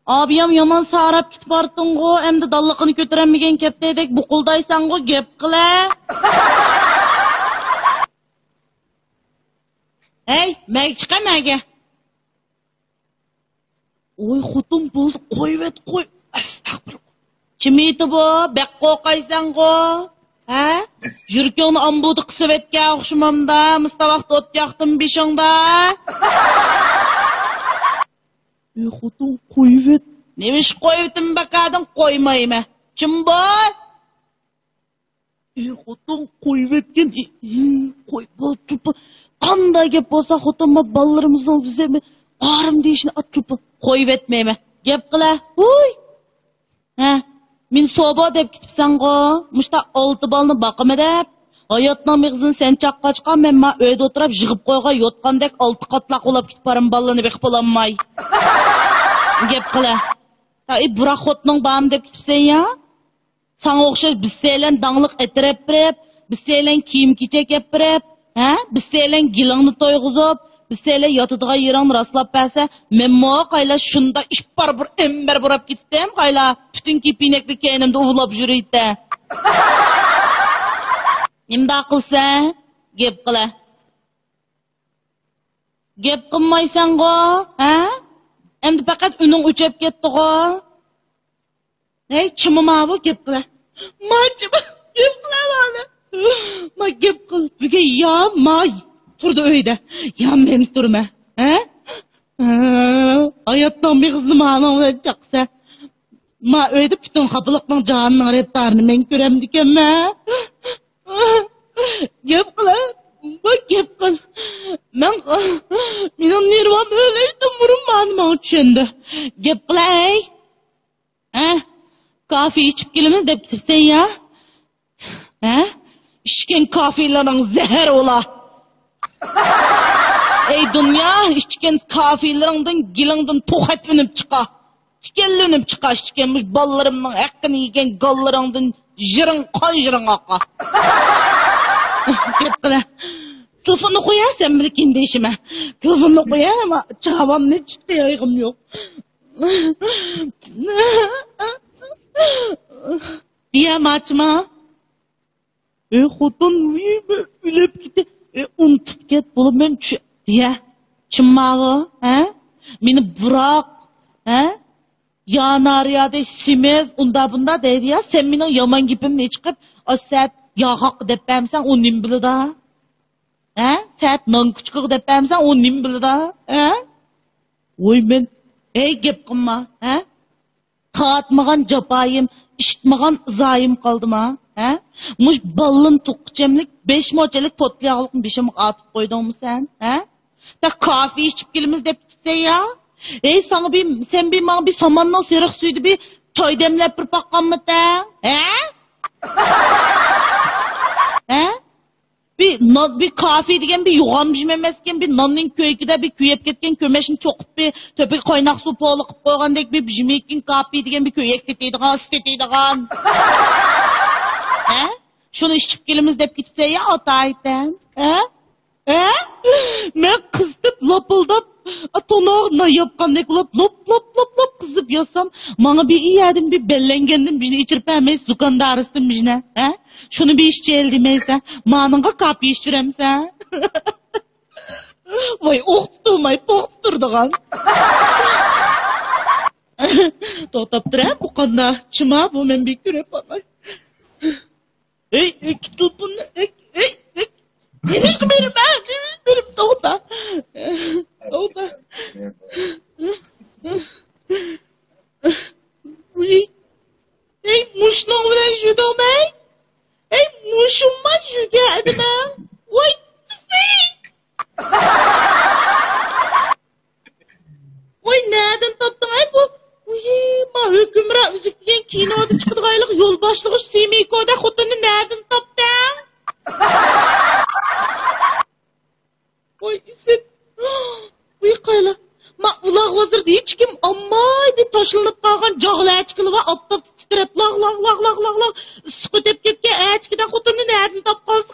Abiyam yaman sarap gitip barıttın go, hem de dallıqını kötüremegen kepteydek bukuldaysan go, gep qile. Hey, meg çıqa mege. Oy, xutum buldu, koyvet, koy. Astagfirullah. Kim eti bu? Bek qoqaysan go. Ha? Jürkeni ambudu qısıp etken oqşumamda, mıstavaqda ot yaqtım bişingda. Xutum koyvet. Nemiş koyvetim bakadın koymayma. Kim bu? Xutum koyvetken, koy, bol tupu. Qanday gep bolsa xutumma ballarımızın bize mi? Qarım deyişini at tupu. Koyvetmeyme. Gep qila. Huy. Ha? Min soba deb kitipsan go. Muşta 6 balını baqıma deb. Hayatның mig'zin sen chaqqachqan men ma uyda o'tirib yig'ib qo'ygan yotgandek 6 qatlaq olab kitib barim ballarni beqib olamay. Gep qila. Burak xotning bam deb kitipsan ya. Sana o'xshash bizseylen dangliq etirib berib, bizseylen kiyim kechak ep berib, ha? Bizseylen gilingni to'yg'izib, bizseylen yotadigan yeringni rastlab bersa, men mo qayla shunda ish bar bir ember burab ketdim, qayla butun kipinekli keynimda uvlab yuriydi. Nimda qilsan? Gep qila. Gep qilmaysan go, ha? Endi faqat uning o'chib ketdi go. Hey, chimma bu gep qila. Machima gep qila bana. Ma gep qil. Buga ya may turdi uyda. Ya men turma, ha? Hayatdan bir qizni ma'no chaqsa. Ma uyda butun xapiliqning jonining reptarini men ko'ramdikanma. Gep qila. Bak gep qil. Mening nervam o'laydi, murimman men tushundi. Gep qilay. Ha? Kafe içip gelimiz deb kitipsen ya. Ha? İçken kafelerinin zehir ola. Ey dünya, içken kafelerinden gilingden tokat önüp çıka. Tikellenip çıka içkenmiş ballarımın hakkını yegen gallarından jirin kan jirin aqa. Gep qila. Telefonu koya sen bilkin deyişime. Telefonu koya ama çabam ne çıktı yaygım yok. Diye maçma. Xotun ülüp gitti. Unutup ket bulup men diye. Çımmağı, ha? Meni bırak, ha? Yanariyade simez, unda bunda deydi ya. Sen mening yaman gipimni chiqib, asat yağaq deb bermsan, o nim bilida? Ha? Sat non kuchqiq deb bermsan, o nim bilida? Ha? Oy men, ey gep qilma, ha? Taatmağan capayım, işitmağan zayım kaldım ha. Muş ballın toqqucamlik 5 moçalik potliyağlıqın beşimi atıp koydun mu sen? Ta kafe içip gelimiz dep gitsen ya. Ey sana sen bana bir samanla serıq suydu bir çay demlep bir bakkan mı ta? Bir kafe degen bir yuğan pişmemesken bir nanning köykide bir kuyep ketken kömeşini çoqup bir töpek qaynak su poliqib qo'ygandek bir pişmekken kafe degen bir köyek teteydigan. Şunu içip gelimiz dep gitipse ya ataydan. Men qızdip lapıldap tonağına yapqandek lop qızıp yasam bana bir iyadim bir bellengendim bijini içirip emeyiz zukandarısdım bijine. Şunu bir işçi el demeysen manınga kapı işçiremsen. Vay oqtuturmay poq turduğan. To'xtab turar bu qanda chima bu men bir ko'rib olmay. Ey telefonni nima berim to'xta. Ey mushning bilan yurmay. Ey mushimma yurganima. Voy tufik. Voy nereden topding ay bu? Ma hükümra üzükten kinoda chiqadiganlik yo'l boshlig'i Semikoda xotinni nereden topding? Voy sen. Voy qayla. Ma uloq vazirda hech kim ammay bir toshlanib qolgan jog'lar chiqilib va optoq titrab laq issiq o'tib ketgan achkidan xotinni nereden topib